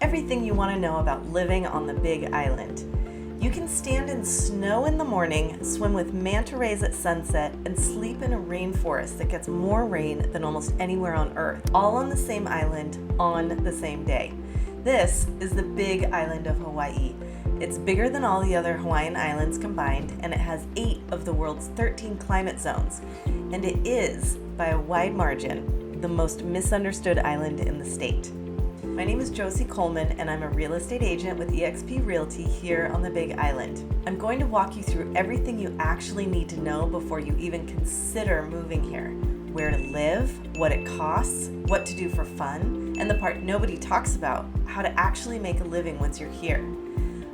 everything you want to know about living on the Big Island. You can stand in snow in the morning, swim with manta rays at sunset, and sleep in a rainforest that gets more rain than almost anywhere on Earth, all on the same island on the same day. This is the Big Island of Hawaii. It's bigger than all the other Hawaiian islands combined, and it has 8 of the world's 13 climate zones. And it is, by a wide margin, the most misunderstood island in the state. My name is Josie Coleman, and I'm a real estate agent with eXp Realty here on the Big Island. I'm going to walk you through everything you actually need to know before you even consider moving here. Where to live, what it costs, what to do for fun, and the part nobody talks about, how to actually make a living once you're here.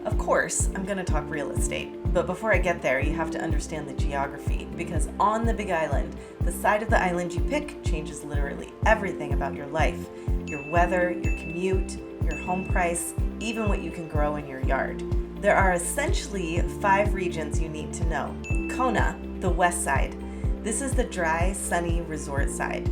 Of course, I'm going to talk real estate, but before I get there, you have to understand the geography, because on the Big Island, the side of the island you pick changes literally everything about your life, your weather, your commute, your home price, even what you can grow in your yard. There are essentially 5 regions you need to know. Kona, the west side. This is the dry, sunny resort side.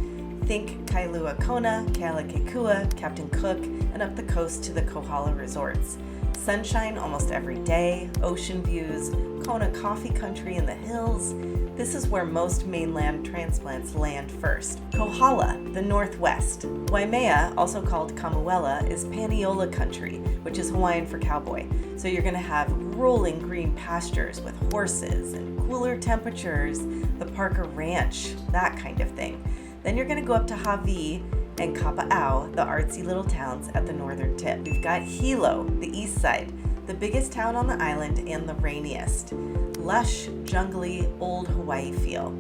Think Kailua Kona, Kealakekua, Captain Cook, and up the coast to the Kohala resorts. Sunshine almost every day, ocean views, Kona coffee country in the hills. This is where most mainland transplants land first. Kohala, the northwest. Waimea, also called Kamuela, is Paneola country, which is Hawaiian for cowboy. So you're going to have rolling green pastures with horses and cooler temperatures, the Parker Ranch, that kind of thing. Then you're going to go up to Hawaii and Kaʻū, the artsy little towns at the northern tip. We've got Hilo, the east side, the biggest town on the island and the rainiest. Lush, jungly, old Hawaii feel.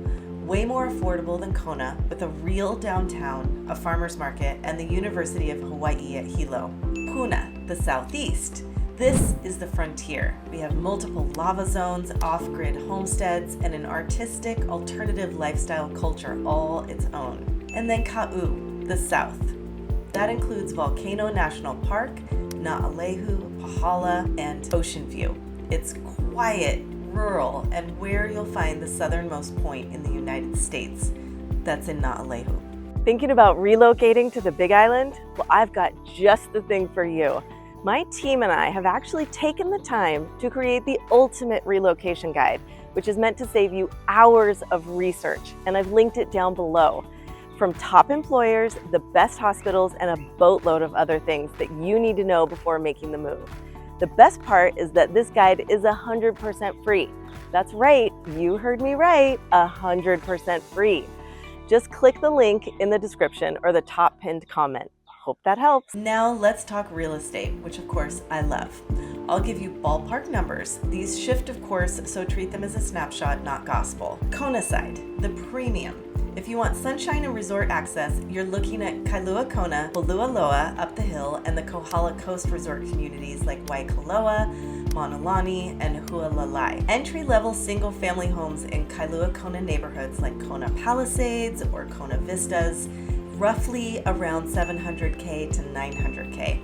Way more affordable than Kona, with a real downtown, a farmer's market, and the University of Hawaii at Hilo. Puna, the southeast. This is the frontier. We have multiple lava zones, off-grid homesteads, and an artistic, alternative lifestyle culture all its own. And then Kaʻū, the south. That includes Volcano National Park, Naʻalehu, Kohala, and Ocean View. It's quiet, rural, and where you'll find the southernmost point in the United States. That's in Naʻalehu. Thinking about relocating to the Big Island? Well, I've got just the thing for you. My team and I have actually taken the time to create the ultimate relocation guide, which is meant to save you hours of research, and I've linked it down below. From top employers, the best hospitals, and a boatload of other things that you need to know before making the move. The best part is that this guide is 100% free. That's right, you heard me right, 100% free. Just click the link in the description or the top pinned comment. Hope that helps. Now let's talk real estate, which of course I love. I'll give you ballpark numbers. These shift, of course, so treat them as a snapshot, not gospel. Kona side, the premium. If you want sunshine and resort access, you're looking at Kailua Kona, Holualoa up the hill, and the Kohala coast resort communities like Waikoloa, Monolani, and Hualalai. Entry-level single-family homes in Kailua Kona neighborhoods like Kona Palisades or Kona Vistas, roughly around $700K to $900K.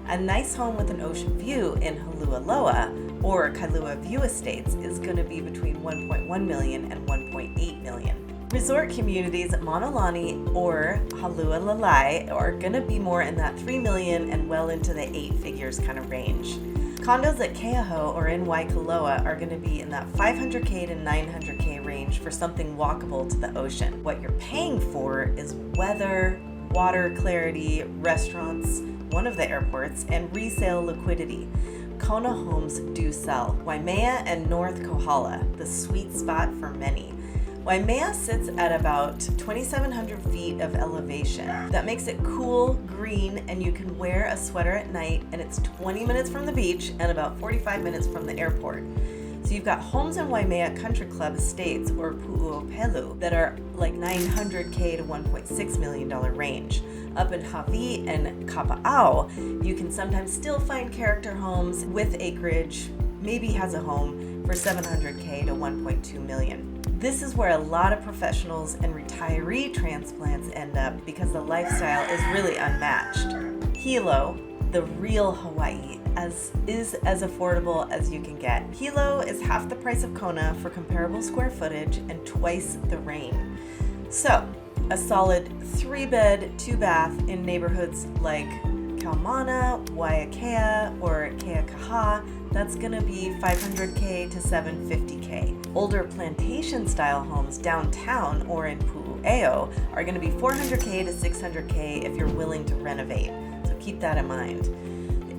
A nice home with an ocean view in Holualoa or Kailua View Estates is going to be between $1.1 million and $1.8 million. Resort communities at Monolani or Halualalai are going to be more in that $3 million and well into the 8 figures kind of range. Condos at Keʻū or in Waikoloa are going to be in that $500K to $900K range for something walkable to the ocean. What you're paying for is weather, water clarity, restaurants, one of the airports, and resale liquidity. Kona homes do sell. Waimea and North Kohala, the sweet spot for many. Waimea sits at about 2,700 feet of elevation. That makes it cool, green, and you can wear a sweater at night, and it's 20 minutes from the beach and about 45 minutes from the airport. So you've got homes in Waimea Country Club Estates or Pu'uopelu that are like $900K to $1.6 million range. Up in Hawaii and Kaʻū, you can sometimes still find character homes with acreage, maybe has a home for $700K to $1.2 million. This is where a lot of professionals and retiree transplants end up because the lifestyle is really unmatched. Hilo, the real Hawaii, is as affordable as you can get. Hilo is half the price of Kona for comparable square footage and twice the rain. So, a solid 3-bed, 2-bath in neighborhoods like Kaumana, Waimea, or Kaʻū, that's going to be $500K to $750K. Older plantation-style homes downtown or in Pu'eo are going to be $400K to $600K if you're willing to renovate. So keep that in mind.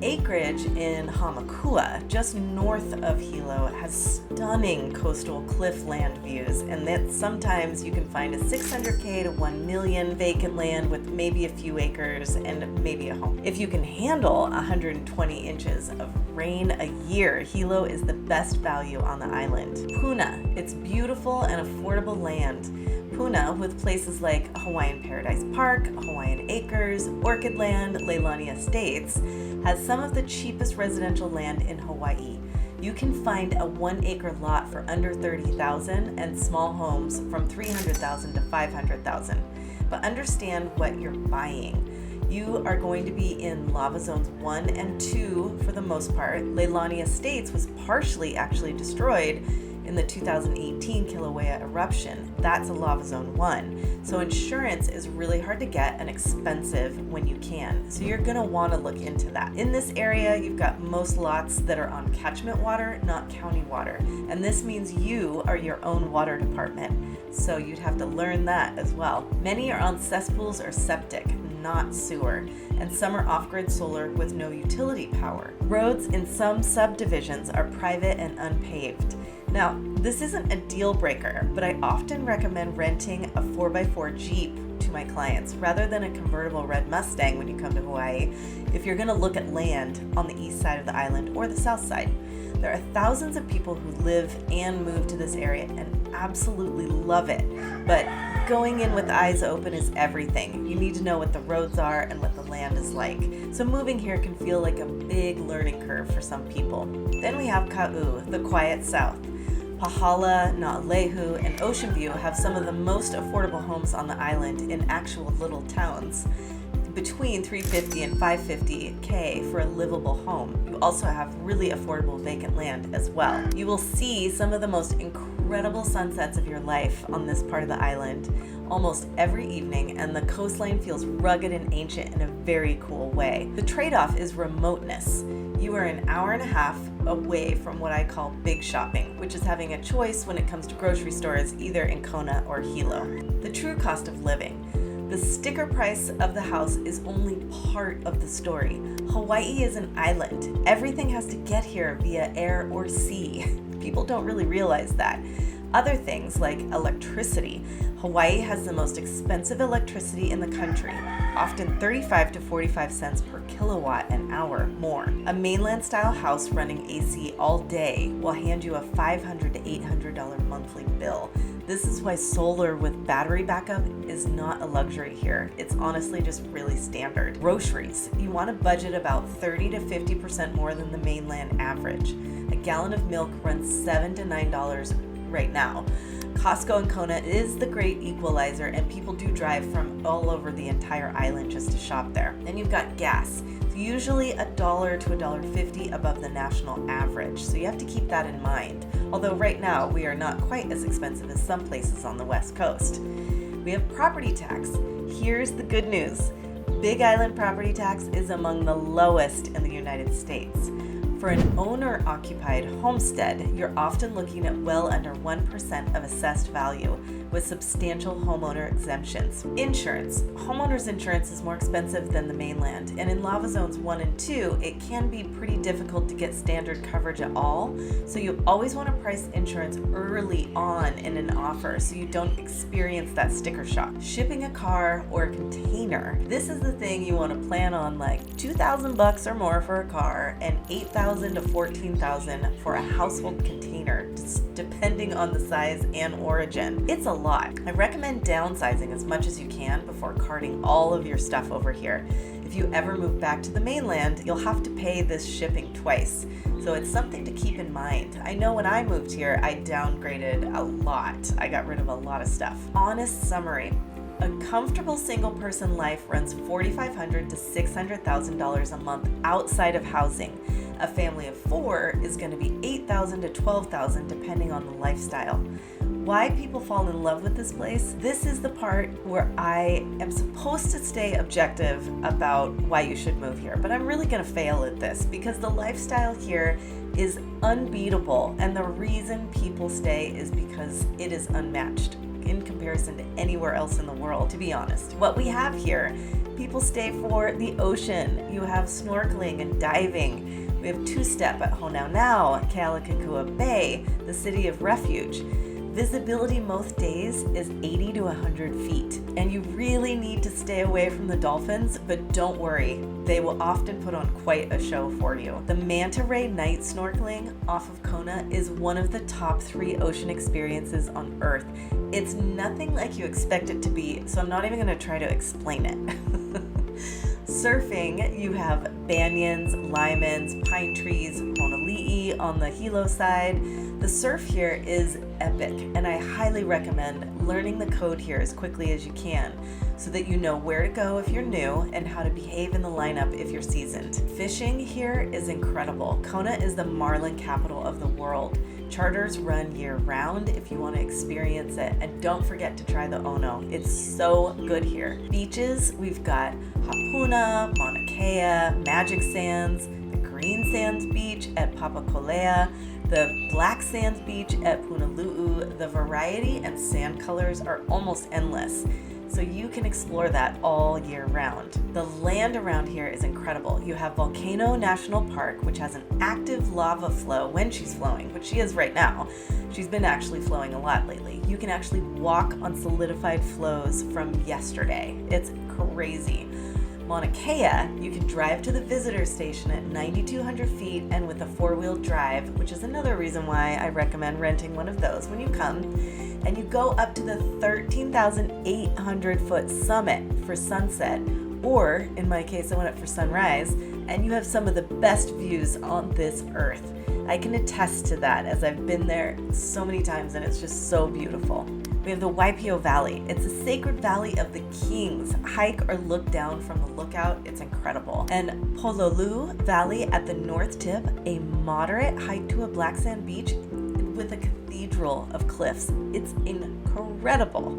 Acreage in Hamakua, just north of Hilo, has stunning coastal cliff land views, and that sometimes you can find a $600K to $1 million vacant land with maybe a few acres and maybe a home. If you can handle 120 inches of rain a year, Hilo is the best value on the island. Puna, it's beautiful and affordable land. Puna, with places like Hawaiian Paradise Park, Hawaiian Acres, Orchid Land, Leilani Estates, has some of the cheapest residential land in Hawaii. You can find a 1 acre lot for under $30,000 and small homes from $300,000 to $500,000. But understand what you're buying. You are going to be in lava zones 1 and 2 for the most part. Leilani Estates was partially actually destroyed in the 2018 Kilauea eruption. That's a lava zone 1. So insurance is really hard to get and expensive when you can. So you're gonna wanna look into that. In this area, you've got most lots that are on catchment water, not county water. And this means you are your own water department. So you'd have to learn that as well. Many are on cesspools or septic, not sewer, and some are off-grid solar with no utility power. Roads in some subdivisions are private and unpaved. Now, this isn't a deal breaker, but I often recommend renting a 4x4 Jeep to my clients rather than a convertible red Mustang when you come to Hawaii if you're gonna look at land on the east side of the island or the south side. There are thousands of people who live and move to this area and absolutely love it, but going in with eyes open is everything. You need to know what the roads are and what the land is like. So moving here can feel like a big learning curve for some people. Then we have Kaʻū, the quiet south. Kohala, Naʻalehu, and Ocean View have some of the most affordable homes on the island in actual little towns, between $350 and $550K for a livable home. You also have really affordable vacant land as well. You will see some of the most incredible sunsets of your life on this part of the island almost every evening, and the coastline feels rugged and ancient in a very cool way. The trade-off is remoteness. You are an hour and a half away from what I call big shopping, which is having a choice when it comes to grocery stores either in Kona or Hilo. The true cost of living. The sticker price of the house is only part of the story. Hawaii is an island. Everything has to get here via air or sea. People don't really realize that. Other things like electricity. Hawaii has the most expensive electricity in the country, often 35 to 45 cents per kilowatt an hour more. A mainland style house running AC all day will hand you a $500 to $800 monthly bill. This is why solar with battery backup is not a luxury here. It's honestly just really standard. Groceries. You want to budget about 30 to 50% more than the mainland average. A gallon of milk runs $7 to $9 right now. Costco in Kona is the great equalizer, and people do drive from all over the entire island just to shop there. Then you've got gas. It's usually $1 to $1.50 above the national average, so you have to keep that in mind. Although right now we are not quite as expensive as some places on the West Coast. We have property tax. Here's the good news. Big Island property tax is among the lowest in the United States. For an owner-occupied homestead, you're often looking at well under 1% of assessed value with substantial homeowner exemptions. Insurance. Homeowners insurance is more expensive than the mainland, and in lava zones 1 and 2, it can be pretty difficult to get standard coverage at all, so you always want to price insurance early on in an offer so you don't experience that sticker shock. Shipping a car or a container. This is the thing you want to plan on, like $2,000 or more for a car and $8,000 to $14,000 for a household container, just depending on the size and origin. It's a lot. I recommend downsizing as much as you can before carting all of your stuff over here. If you ever move back to the mainland, you'll have to pay this shipping twice. So it's something to keep in mind. I know when I moved here, I downgraded a lot. I got rid of a lot of stuff. Honest summary. A comfortable single person life runs $4,500 to $600,000 a month outside of housing. A family of 4 is going to be $8,000 to $12,000 depending on the lifestyle. Why people fall in love with this place? This is the part where I am supposed to stay objective about why you should move here, but I'm really gonna fail at this because the lifestyle here is unbeatable, and the reason people stay is because it is unmatched in comparison to anywhere else in the world, to be honest. What we have here, people stay for the ocean. You have snorkeling and diving. We have two-step at Honaunau, Kealakekua Bay, the city of refuge. Visibility most days is 80 to 100 feet, and you really need to stay away from the dolphins, but don't worry, they will often put on quite a show for you. The manta ray night snorkeling off of Kona is one of the top 3 ocean experiences on Earth. It's nothing like you expect it to be, so I'm not even going to try to explain it. Surfing, you have banyans, limans, pine trees, honoli'i on the Hilo side. The surf here is epic, and I highly recommend learning the code here as quickly as you can so that you know where to go if you're new and how to behave in the lineup if you're seasoned. Fishing here is incredible. Kona is the marlin capital of the world. Charters run year-round if you want to experience it, and don't forget to try the ono. It's so good here. Beaches, we've got Puna, Mauna Kea, Magic Sands, the Green Sands Beach at Papakolea, the Black Sands Beach at Punalu'u. The variety and sand colors are almost endless, so you can explore that all year round. The land around here is incredible. You have Volcano National Park, which has an active lava flow when she's flowing, which she is right now. She's been actually flowing a lot lately. You can actually walk on solidified flows from yesterday. It's crazy. Mauna Kea, you can drive to the visitor station at 9,200 feet and with a 4-wheel drive, which is another reason why I recommend renting one of those when you come. And you go up to the 13,800 foot summit for sunset, or in my case, I went up for sunrise, and you have some of the best views on this earth. I can attest to that as I've been there so many times, and it's just so beautiful. We have the Waipio Valley. It's a sacred valley of the kings. Hike or look down from the lookout. It's incredible. And Pololu Valley at the north tip, a moderate hike to a black sand beach with a cathedral of cliffs. It's incredible.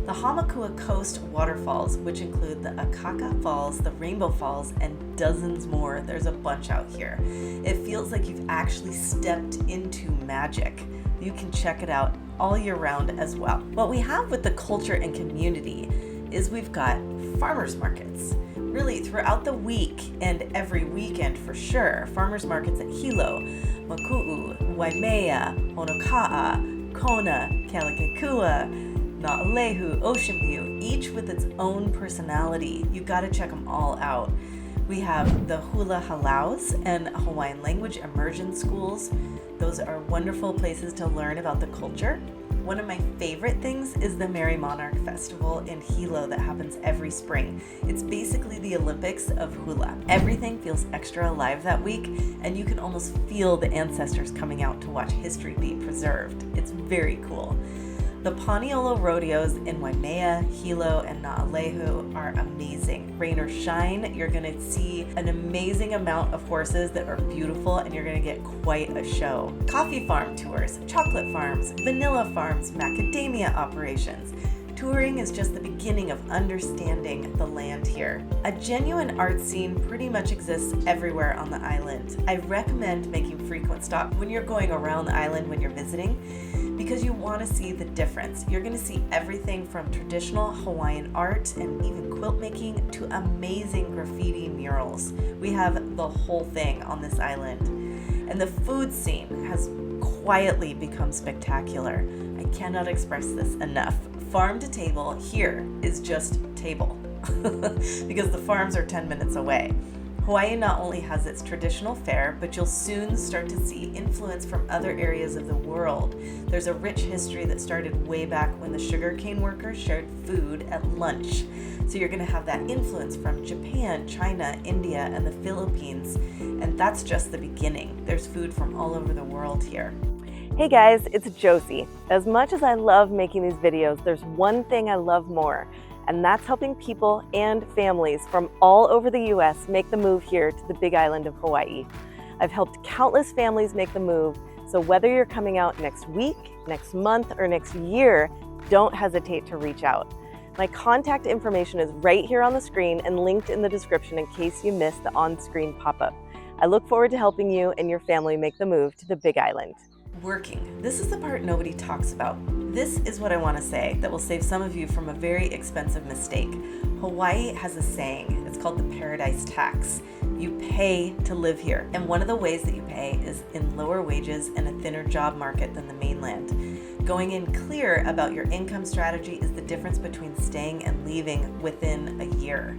The Hamakua Coast waterfalls, which include the Akaka Falls, the Rainbow Falls, and dozens more. There's a bunch out here. It feels like you've actually stepped into magic. You can check it out all year round as well. What we have with the culture and community is we've got farmers markets. Really throughout the week and every weekend for sure. Farmers markets at Hilo, Maku'u, Waimea, Honoka'a, Kona, Kealakekua, Na'alehu, Ocean View, each with its own personality. You gotta check them all out. We have the hula halaus and Hawaiian language immersion schools. Those are wonderful places to learn about the culture. One of my favorite things is the Merry Monarch Festival in Hilo that happens every spring. It's basically the Olympics of hula. Everything feels extra alive that week, and you can almost feel the ancestors coming out to watch history be preserved. It's very cool. The Paniolo rodeos in Waimea, Hilo, and Na'alehu are amazing. Rain or shine, you're gonna see an amazing amount of horses that are beautiful, and you're gonna get quite a show. Coffee farm tours, chocolate farms, vanilla farms, macadamia operations. Touring is just the beginning of understanding the land here. A genuine art scene pretty much exists everywhere on the island. I recommend making frequent stops when you're going around the island when you're visiting, because you want to see the difference. You're going to see everything from traditional Hawaiian art and even quilt making to amazing graffiti murals. We have the whole thing on this island. And the food scene has quietly become spectacular. I cannot express this enough. Farm to table here is just table because the farms are 10 minutes away. Hawaii not only has its traditional fare, but you'll soon start to see influence from other areas of the world. There's a rich history that started way back when the sugarcane workers shared food at lunch. So you're going to have that influence from Japan, China, India, and the Philippines. And that's just the beginning. There's food from all over the world here. Hey guys, it's Josie. As much as I love making these videos, there's one thing I love more, and that's helping people and families from all over the US make the move here to the Big Island of Hawaii. I've helped countless families make the move, So whether you're coming out next week, next month, or next year, don't hesitate to reach out. My contact information is right here on the screen and linked in the description in case you missed the on-screen pop-up. I look forward to helping you and your family make the move to the Big Island. Working. This is the part nobody talks about. This is what I want to say that will save some of you from a very expensive mistake. Hawaii has a saying. It's called the paradise tax. You pay to live here. And one of the ways that you pay is in lower wages and a thinner job market than the mainland. Going in clear about your income strategy is the difference between staying and leaving within a year.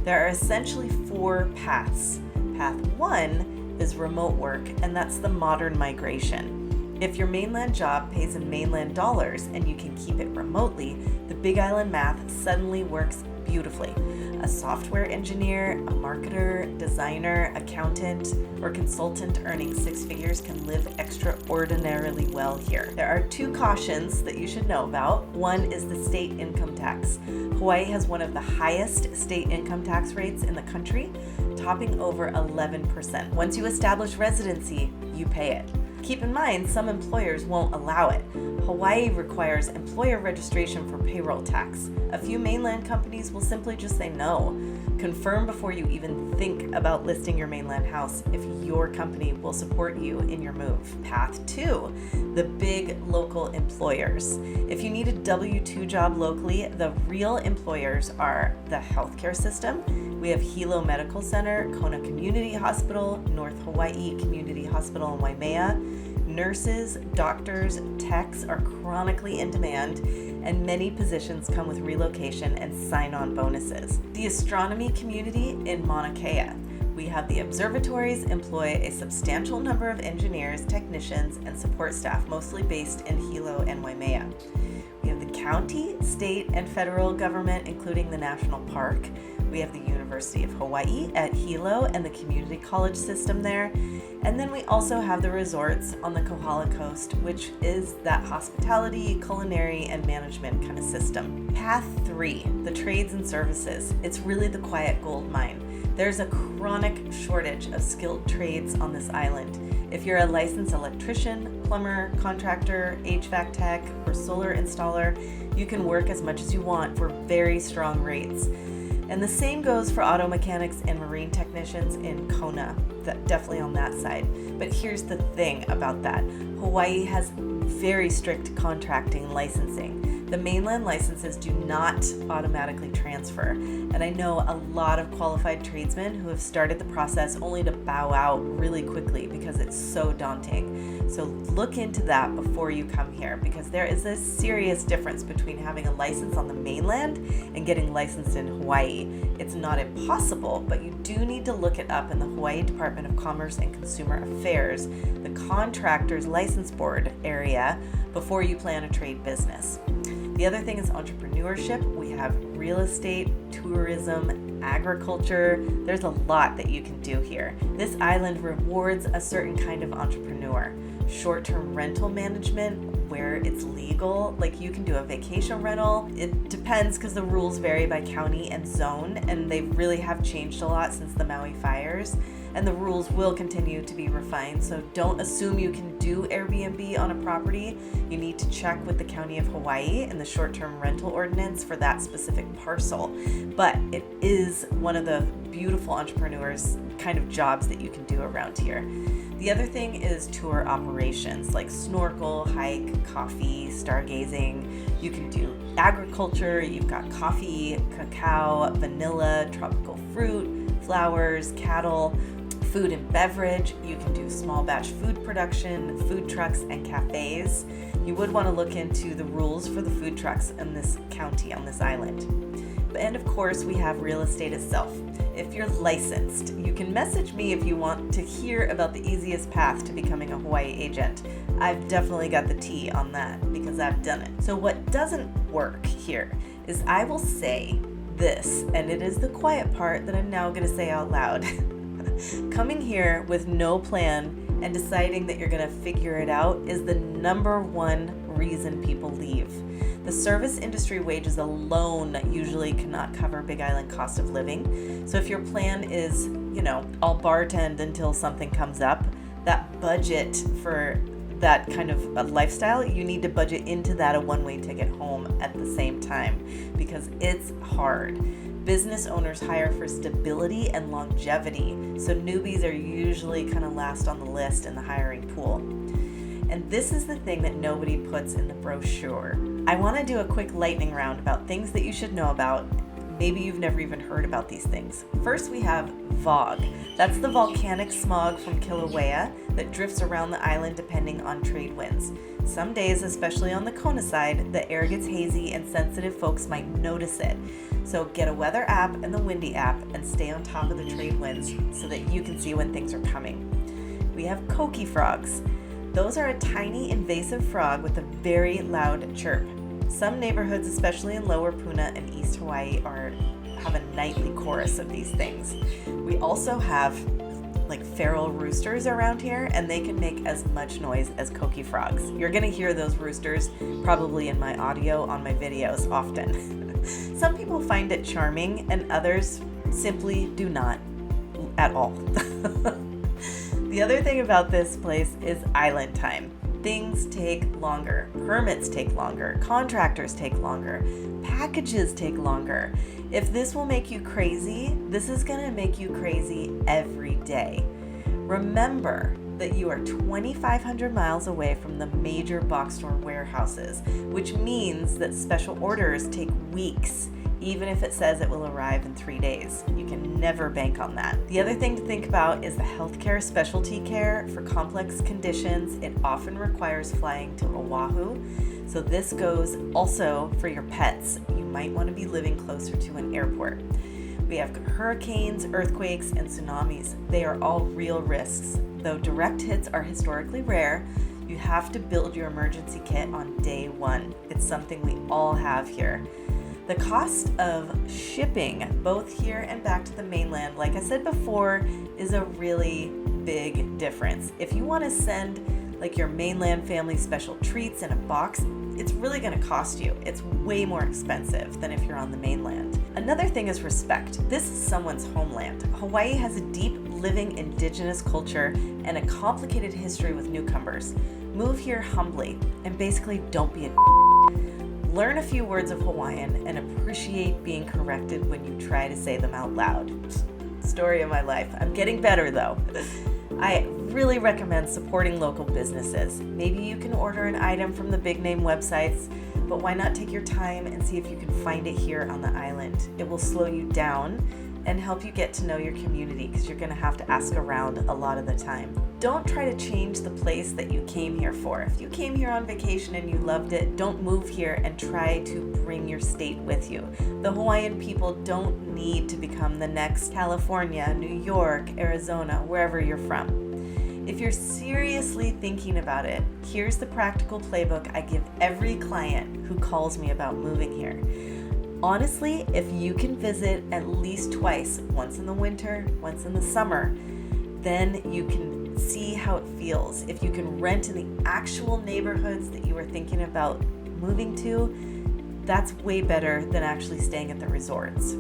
There are essentially 4 paths. Path 1 is remote work, and that's the modern migration. If your mainland job pays in mainland dollars and you can keep it remotely, the Big Island math suddenly works beautifully. A software engineer, a marketer, designer, accountant, or consultant earning 6 figures can live extraordinarily well here. There are 2 cautions that you should know about. One is the state income tax. Hawaii has one of the highest state income tax rates in the country, topping over 11%. Once you establish residency, you pay it. Keep in mind, some employers won't allow it. Hawaii requires employer registration for payroll tax. A few mainland companies will simply just say no. Confirm before you even think about listing your mainland house if your company will support you in your move. Path 2, the big local employers. If you need a W-2 job locally, the real employers are the healthcare system. We have Hilo Medical Center, Kona Community Hospital, North Hawaii Community Hospital in Waimea. Nurses, doctors, techs are chronically in demand, and many positions come with relocation and sign-on bonuses. The astronomy community in Mauna Kea. We have the observatories employ a substantial number of engineers, technicians, and support staff, mostly based in Hilo and Waimea. We have the county, state, and federal government, including the national park. We have the University of Hawaii at Hilo and the community college system there. And then we also have the resorts on the Kohala coast, which is that hospitality, culinary, and management kind of system. Path 3, the trades and services. It's really the quiet gold mine. There's a chronic shortage of skilled trades on this island. If you're a licensed electrician, plumber, contractor, HVAC tech, or solar installer, you can work as much as you want for very strong rates. And the same goes for auto mechanics and marine technicians in Kona, definitely on that side. But here's the thing about that. Hawaii has very strict contracting licensing. The mainland licenses do not automatically transfer. And I know a lot of qualified tradesmen who have started the process only to bow out really quickly because it's so daunting. So look into that before you come here, because there is a serious difference between having a license on the mainland and getting licensed in Hawaii. It's not impossible, but you do need to look it up in the Hawaii Department of Commerce and Consumer Affairs, the Contractors License Board area, before you plan a trade business. The other thing is entrepreneurship. We have real estate, tourism, agriculture. There's a lot that you can do here. This island rewards a certain kind of entrepreneur. Short-term rental management, where it's legal, like you can do a vacation rental. It depends because the rules vary by county and zone, and they really have changed a lot since the Maui fires, and the rules will continue to be refined. So don't assume you can do Airbnb on a property. You need to check with the County of Hawaii and the short-term rental ordinance for that specific parcel. But it is one of the beautiful entrepreneurs kind of jobs that you can do around here. The other thing is tour operations like snorkel, hike, coffee, stargazing. You can do agriculture. You've got coffee, cacao, vanilla, tropical fruit, flowers, cattle, food and beverage. You can do small batch food production, food trucks, and cafes. You would want to look into the rules for the food trucks in this county on this island. And of course, we have real estate itself. If you're licensed, you can message me if you want to hear about the easiest path to becoming a Hawaii agent. I've definitely got the tea on that because I've done it. So what doesn't work here is I will say this, and it is the quiet part that I'm now going to say out loud. Coming here with no plan and deciding that you're going to figure it out is the number one reason people leave. The service industry wages alone usually cannot cover Big Island cost of living. So if your plan is, I'll bartend until something comes up, that budget for that kind of a lifestyle, you need to budget into that a one-way ticket home at the same time, because it's hard. Business owners hire for stability and longevity, so newbies are usually kind of last on the list in the hiring pool. And this is the thing that nobody puts in the brochure. I want to do a quick lightning round about things that you should know about. Maybe you've never even heard about these things. First, we have fog. That's the volcanic smog from Kilauea that drifts around the island depending on trade winds. Some days, especially on the Kona side, the air gets hazy and sensitive folks might notice it. So get a weather app and the windy app and stay on top of the trade winds so that you can see when things are coming. We have koki frogs. Those are a tiny invasive frog with a very loud chirp. Some neighborhoods, especially in Lower Puna and East Hawaii, have a nightly chorus of these things. We also have like feral roosters around here, and they can make as much noise as koki frogs. You're gonna hear those roosters probably in my audio on my videos often. Some people find it charming and others simply do not at all. The other thing about this place is island time. Things take longer, permits take longer, contractors take longer, packages take longer. If this will make you crazy, this is gonna make you crazy every day. Remember that you are 2,500 miles away from the major box store warehouses, which means that special orders take weeks, even if it says it will arrive in 3 days. You can never bank on that. The other thing to think about is the healthcare specialty care for complex conditions. It often requires flying to Oahu. So this goes also for your pets. You might want to be living closer to an airport. We have hurricanes, earthquakes, and tsunamis. They are all real risks. Though direct hits are historically rare, you have to build your emergency kit on day one. It's something we all have here. The cost of shipping both here and back to the mainland, like I said before, is a really big difference. If you want to send like your mainland family special treats in a box, it's really going to cost you. It's way more expensive than if you're on the mainland. Another thing is respect. This is someone's homeland. Hawaii has a deep living indigenous culture and a complicated history with newcomers. Move here humbly and basically don't be a Learn a few words of Hawaiian and appreciate being corrected when you try to say them out loud. Story of my life. I'm getting better though. I really recommend supporting local businesses. Maybe you can order an item from the big name websites, but why not take your time and see if you can find it here on the island? It will slow you down and help you get to know your community, because you're going to have to ask around a lot of the time. Don't try to change the place that you came here for. If you came here on vacation and you loved it, don't move here and try to bring your state with you. The Hawaiian people don't need to become the next California, New York, Arizona, wherever you're from. If you're seriously thinking about it, here's the practical playbook I give every client who calls me about moving here. Honestly, if you can visit at least twice, once in the winter, once in the summer, then you can see how it feels. If you can rent in the actual neighborhoods that you were thinking about moving to, that's way better than actually staying at the resorts.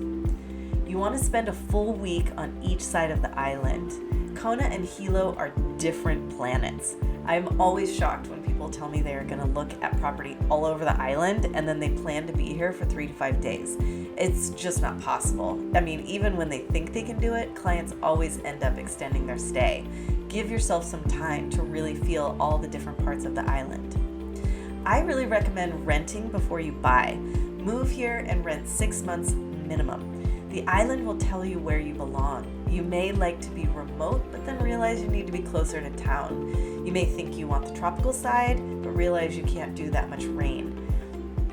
You want to spend a full week on each side of the island. Kona and Hilo are different planets. I'm always shocked when people tell me they are going to look at property all over the island and then they plan to be here for 3 to 5 days. It's just not possible. I mean, even when they think they can do it, clients always end up extending their stay. Give yourself some time to really feel all the different parts of the island. I really recommend renting before you buy. Move here and rent 6 months minimum. The island will tell you where you belong. You may like to be remote, but then realize you need to be closer to town. You may think you want the tropical side, but realize you can't do that much rain.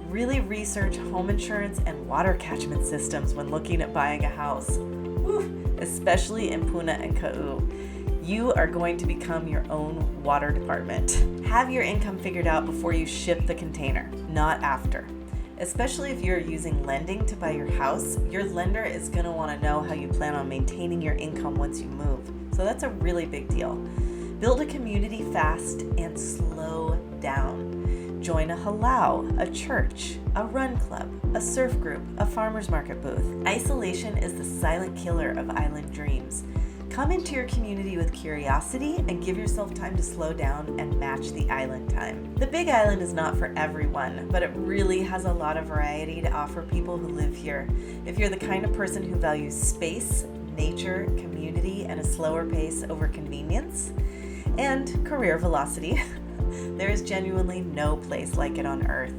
Really research home insurance and water catchment systems when looking at buying a house. Woo, especially in Puna and Kaʻū. You are going to become your own water department. Have your income figured out before you ship the container, not after. Especially if you're using lending to buy your house, your lender is going to want to know how you plan on maintaining your income once you move. So that's a really big deal. Build a community fast and slow down. Join a halau, a church, a run club, a surf group, a farmer's market booth. Isolation is the silent killer of island dreams. Come into your community with curiosity and give yourself time to slow down and match the island time. The Big Island is not for everyone, but it really has a lot of variety to offer people who live here. If you're the kind of person who values space, nature, community, and a slower pace over convenience, and career velocity, there is genuinely no place like it on Earth.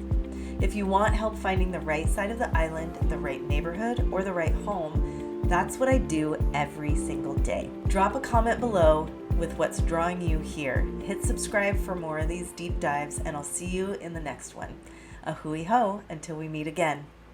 If you want help finding the right side of the island, the right neighborhood, or the right home, that's what I do every single day. Drop a comment below with what's drawing you here. Hit subscribe for more of these deep dives, and I'll see you in the next one. A hui ho until we meet again.